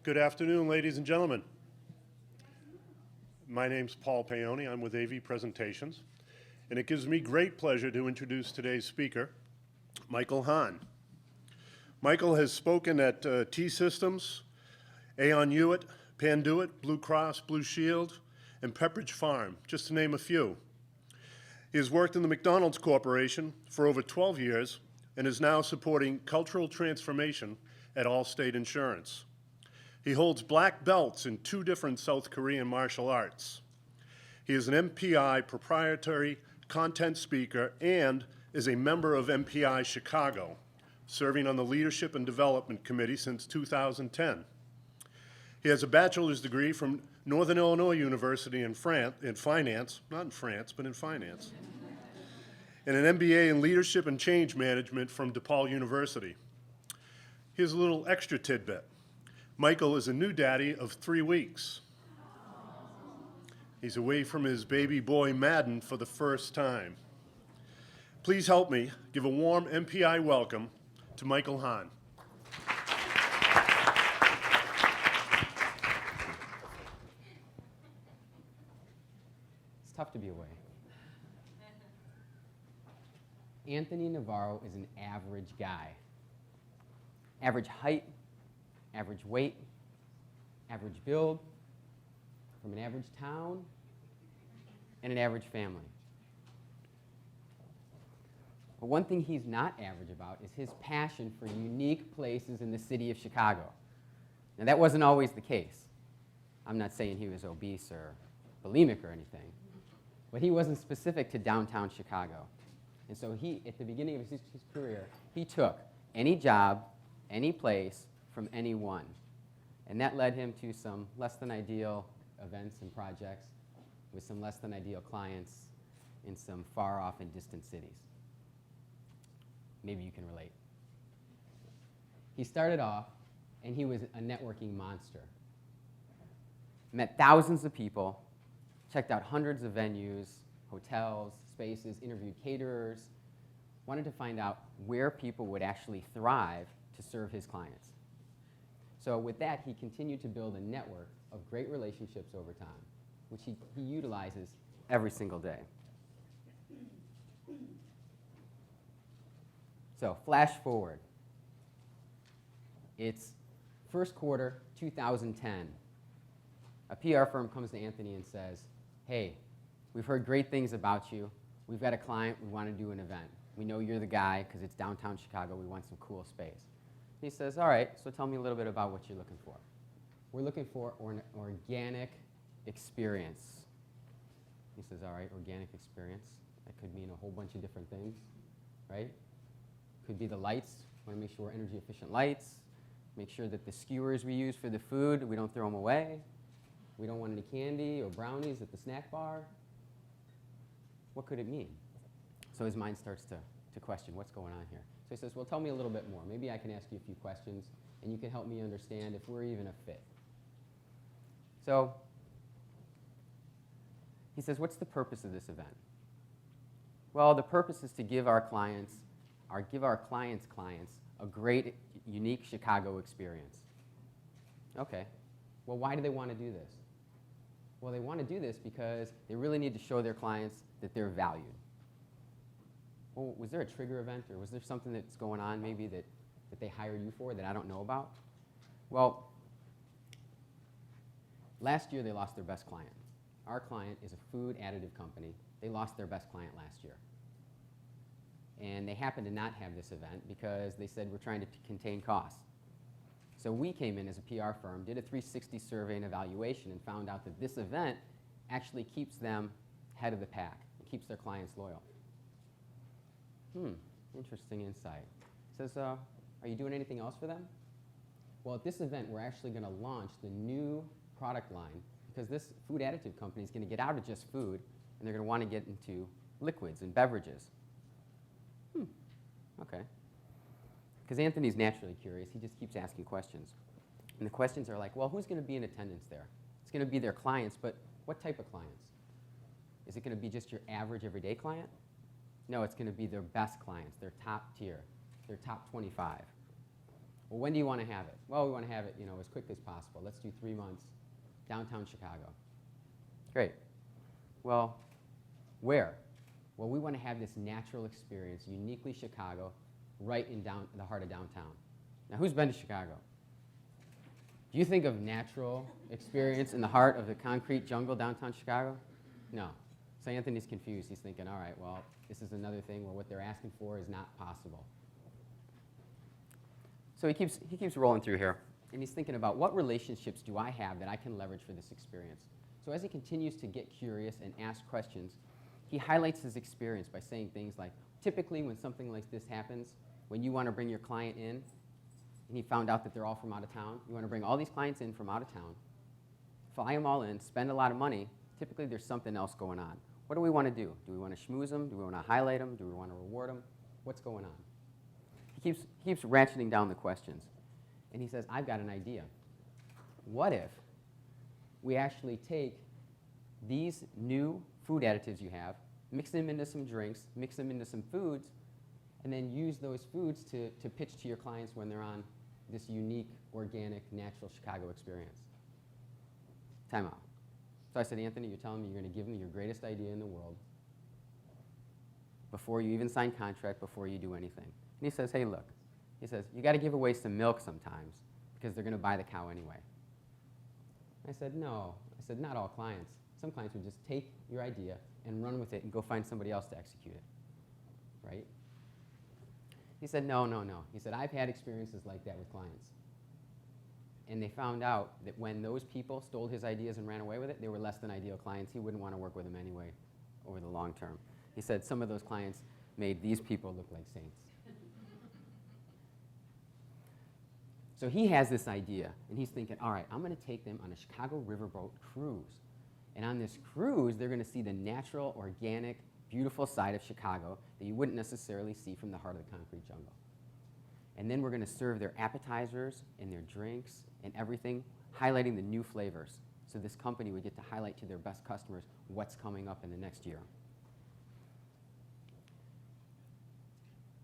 Good afternoon, ladies and gentlemen. My name's Paul Paoni. I'm with AV Presentations, and it gives me great pleasure to introduce today's speaker, Michael Hahn. Michael has spoken at T-Systems, Aon Hewitt, Panduit, Blue Cross, Blue Shield, and Pepperidge Farm, just to name a few. He has worked in the McDonald's Corporation for over 12 years and is now supporting cultural transformation at Allstate Insurance. He holds black belts in 2 different South Korean martial arts. He is an MPI Proprietary content speaker and is a member of MPI Chicago, serving on the Leadership and Development Committee since 2010. He has a bachelor's degree from Northern Illinois University in finance, not in France, but in finance, and an MBA in Leadership and Change Management from DePaul University. Here's a little extra tidbit. Michael is a new daddy of 3 weeks. He's away from his baby boy Madden for the first time. Please help me give a warm MPI welcome to Michael Hahn. It's tough to be away. Anthony Navarro is an average guy. Average height, average weight, average build, from an average town, and an average family. But one thing he's not average about is his passion for unique places in the city of Chicago. Now, that wasn't always the case. I'm not saying he was obese or bulimic or anything, but he wasn't specific to downtown Chicago. And so he, at the beginning of his career, he took any job, any place, from anyone. And that led him to some less than ideal events and projects with some less than ideal clients in some far off and distant cities. Maybe you can relate. He started off, and he was a networking monster. Met thousands of people, checked out hundreds of venues, hotels, spaces, interviewed caterers, wanted to find out where people would actually thrive to serve his clients. So with that, he continued to build a network of great relationships over time, which he utilizes every single day. So flash forward. It's first quarter 2010. A PR firm comes to Anthony and says, hey, we've heard great things about you. We've got a client. We want to do an event. We know you're the guy because it's downtown Chicago. We want some cool space. He says, all right, so tell me a little bit about what you're looking for. We're looking for an organic experience. He says, all right, organic experience. That could mean a whole bunch of different things, right? Could be the lights. We want to make sure we're energy efficient lights. Make sure that the skewers we use for the food, we don't throw them away. We don't want any candy or brownies at the snack bar. What could it mean? So his mind starts to question what's going on here. So he says, well, tell me a little bit more. Maybe I can ask you a few questions, and you can help me understand if we're even a fit. So he says, what's the purpose of this event? Well, the purpose is to give our clients, a great, unique Chicago experience. Okay. Well, why do they want to do this? Well, they want to do this because they really need to show their clients that they're valued. Well, was there a trigger event, or was there something that's going on maybe that they hired you for that I don't know about? Well, last year they lost their best client. Our client is a food additive company. They lost their best client last year. And they happened to not have this event because they said we're trying to contain costs. So we came in as a PR firm, did a 360 survey and evaluation, and found out that this event actually keeps them head of the pack. It keeps their clients loyal. Interesting insight. Says, are you doing anything else for them? Well, at this event, we're actually going to launch the new product line because this food additive company is going to get out of just food, and they're going to want to get into liquids and beverages. Okay. Because Anthony's naturally curious. He just keeps asking questions. And the questions are like, well, who's going to be in attendance there? It's going to be their clients, but what type of clients? Is it going to be just your average everyday client? No, it's going to be their best clients, their top tier, their top 25. Well, when do you want to have it? Well, we want to have it, as quick as possible. Let's do 3 months, downtown Chicago. Great. Well, where? Well, we want to have this natural experience, uniquely Chicago, right in the heart of downtown. Now, who's been to Chicago? Do you think of natural experience in the heart of the concrete jungle downtown Chicago? No. So Anthony's confused. He's thinking, all right, well, this is another thing where what they're asking for is not possible. So he keeps rolling through here, and he's thinking about what relationships do I have that I can leverage for this experience. So as he continues to get curious and ask questions, he highlights his experience by saying things like, typically when something like this happens, when you want to bring your client in, and he found out that they're all from out of town, you want to bring all these clients in from out of town, fly them all in, spend a lot of money, typically there's something else going on. What do we want to do? Do we want to schmooze them? Do we want to highlight them? Do we want to reward them? What's going on? He keeps ratcheting down the questions. And he says, I've got an idea. What if we actually take these new food additives you have, mix them into some drinks, mix them into some foods, and then use those foods to pitch to your clients when they're on this unique, organic, natural Chicago experience? Time out. So I said, Anthony, you're telling me you're going to give me your greatest idea in the world before you even sign contract, before you do anything. And he says, hey, look. He says, you got to give away some milk sometimes because they're going to buy the cow anyway. I said, no. I said, not all clients. Some clients would just take your idea and run with it and go find somebody else to execute it, right? He said, no. He said, I've had experiences like that with clients. And they found out that when those people stole his ideas and ran away with it, they were less than ideal clients. He wouldn't want to work with them anyway over the long term. He said some of those clients made these people look like saints. So he has this idea, and he's thinking, all right, I'm going to take them on a Chicago riverboat cruise. And on this cruise, they're going to see the natural, organic, beautiful side of Chicago that you wouldn't necessarily see from the heart of the concrete jungle. And then we're going to serve their appetizers and their drinks and everything, highlighting the new flavors. So this company would get to highlight to their best customers what's coming up in the next year.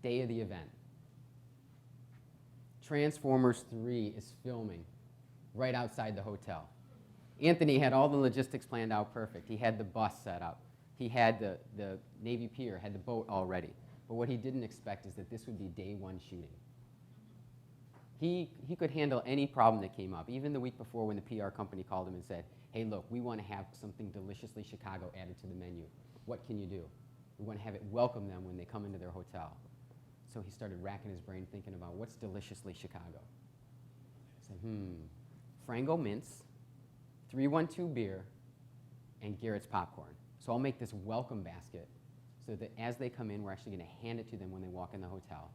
Day of the event. Transformers 3 is filming right outside the hotel. Anthony had all the logistics planned out perfect. He had the bus set up. He had the Navy Pier, had the boat all ready. But what he didn't expect is that this would be day one shooting. He could handle any problem that came up, even the week before when the PR company called him and said, hey, look, we want to have something deliciously Chicago added to the menu. What can you do? We want to have it welcome them when they come into their hotel. So he started racking his brain thinking about what's deliciously Chicago. He said, Frango mints, 312 beer, and Garrett's popcorn. So I'll make this welcome basket so that as they come in, we're actually going to hand it to them when they walk in the hotel.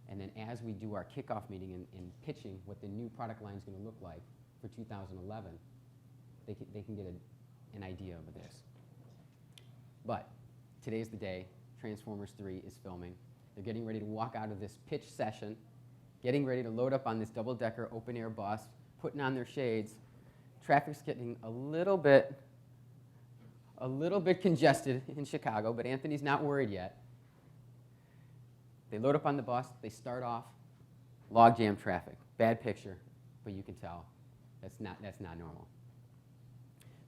And then as we do our kickoff meeting and pitching what the new product line is going to look like for 2011, they can get an idea of this. But today's the day. Transformers 3 is filming. They're getting ready to walk out of this pitch session, getting ready to load up on this double-decker open-air bus, putting on their shades. Traffic's getting a little bit congested in Chicago, but Anthony's not worried yet. They load up on the bus. They start off, logjam traffic. Bad picture, but you can tell that's not normal.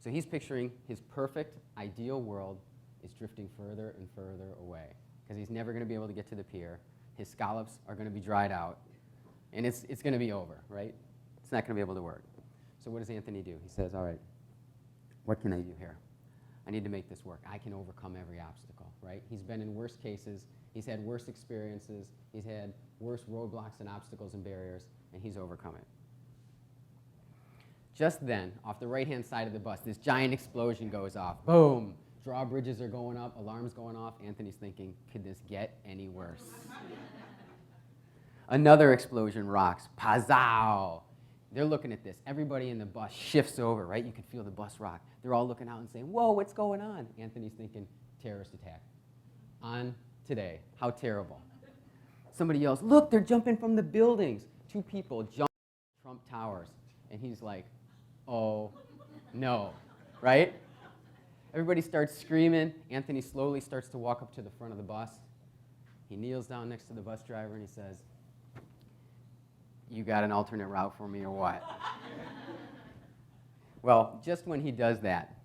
So he's picturing his perfect, ideal world is drifting further and further away because he's never going to be able to get to the pier. His scallops are going to be dried out, and it's going to be over, right? It's not going to be able to work. So what does Anthony do? He says, all right, what can I do here? I need to make this work. I can overcome every obstacle, right? He's been in worse cases. He's had worse experiences. He's had worse roadblocks and obstacles and barriers, and he's overcome it. Just then, off the right-hand side of the bus, this giant explosion goes off. Boom! Drawbridges are going up, alarms going off. Anthony's thinking, could this get any worse? Another explosion rocks. Pazow! They're looking at this. Everybody in the bus shifts over, right? You can feel the bus rock. They're all looking out and saying, whoa, what's going on? Anthony's thinking, terrorist attack. On today. How terrible. Somebody yells, look, they're jumping from the buildings. 2 people jump from Trump Towers. And he's like, oh, no, right? Everybody starts screaming. Anthony slowly starts to walk up to the front of the bus. He kneels down next to the bus driver and he says, You got an alternate route for me or what? Well, just when he does that,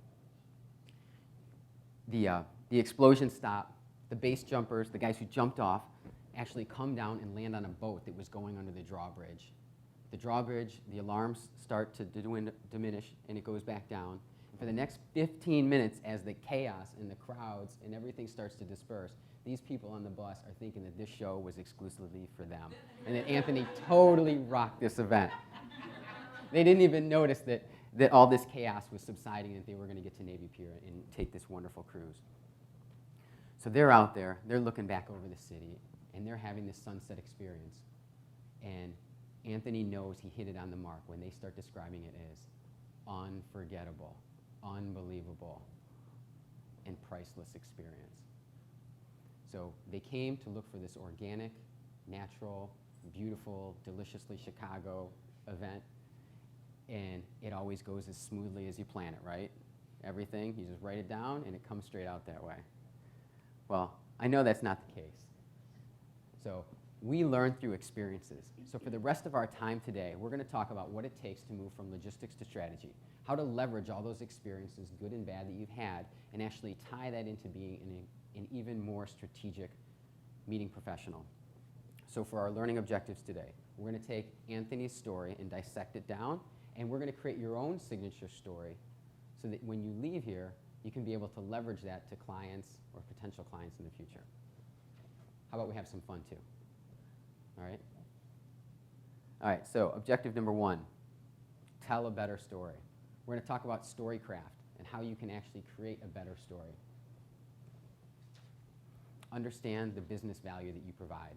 the explosions stop. The base jumpers, the guys who jumped off, actually come down and land on a boat that was going under the drawbridge. The drawbridge, the alarms start to diminish, and it goes back down. And for the next 15 minutes, as the chaos and the crowds and everything starts to disperse, these people on the bus are thinking that this show was exclusively for them, and that Anthony totally rocked this event. They didn't even notice that all this chaos was subsiding, and that they were going to get to Navy Pier and take this wonderful cruise. So they're out there, they're looking back over the city, and they're having this sunset experience. And Anthony knows he hit it on the mark when they start describing it as unforgettable, unbelievable, and priceless experience. So they came to look for this organic, natural, beautiful, deliciously Chicago event, and it always goes as smoothly as you plan it, right? Everything, you just write it down, and it comes straight out that way. Well, I know that's not the case. So we learn through experiences. So for the rest of our time today, we're going to talk about what it takes to move from logistics to strategy, how to leverage all those experiences, good and bad, that you've had, and actually tie that into being an even more strategic meeting professional. So for our learning objectives today, we're going to take Anthony's story and dissect it down, and we're going to create your own signature story so that when you leave here, you can be able to leverage that to clients or potential clients in the future. How about we have some fun too? All right? All right, so objective number 1, tell a better story. We're going to talk about storycraft and how you can actually create a better story. Understand the business value that you provide.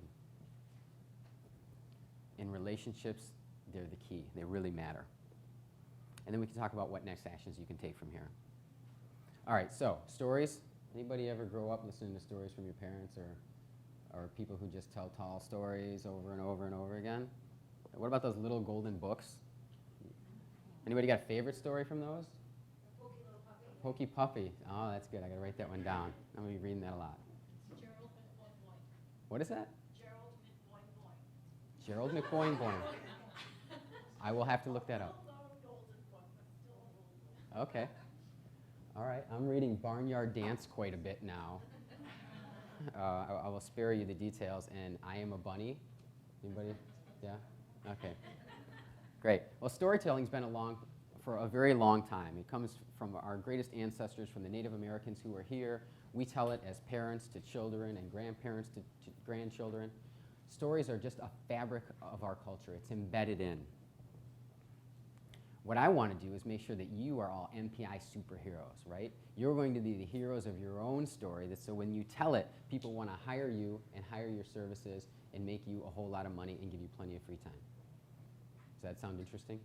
In relationships, they're the key. They really matter. And then we can talk about what next actions you can take from here. All right, so stories. Anybody ever grow up listening to stories from your parents or people who just tell tall stories over and over and over again? What about those little golden books? Anybody got a favorite story from those? Pokey Puppy. Oh, that's good. I got to write that one down. I'm going to be reading that a lot. Gerald McBoing Boing. What is that? Gerald McBoing Boing. Gerald McBoing Boing. I will have to look that up. Okay. All right. I'm reading Barnyard Dance quite a bit now. I will spare you the details. And I Am a Bunny. Anybody? Yeah? Okay. Great. Well, storytelling's been for a very long time. It comes from our greatest ancestors, from the Native Americans who were here. We tell it as parents to children and grandparents to grandchildren. Stories are just a fabric of our culture. It's embedded in. What I want to do is make sure that you are all MPI superheroes, right? You're going to be the heroes of your own story, so when you tell it, people want to hire you and hire your services and make you a whole lot of money and give you plenty of free time. Does that sound interesting?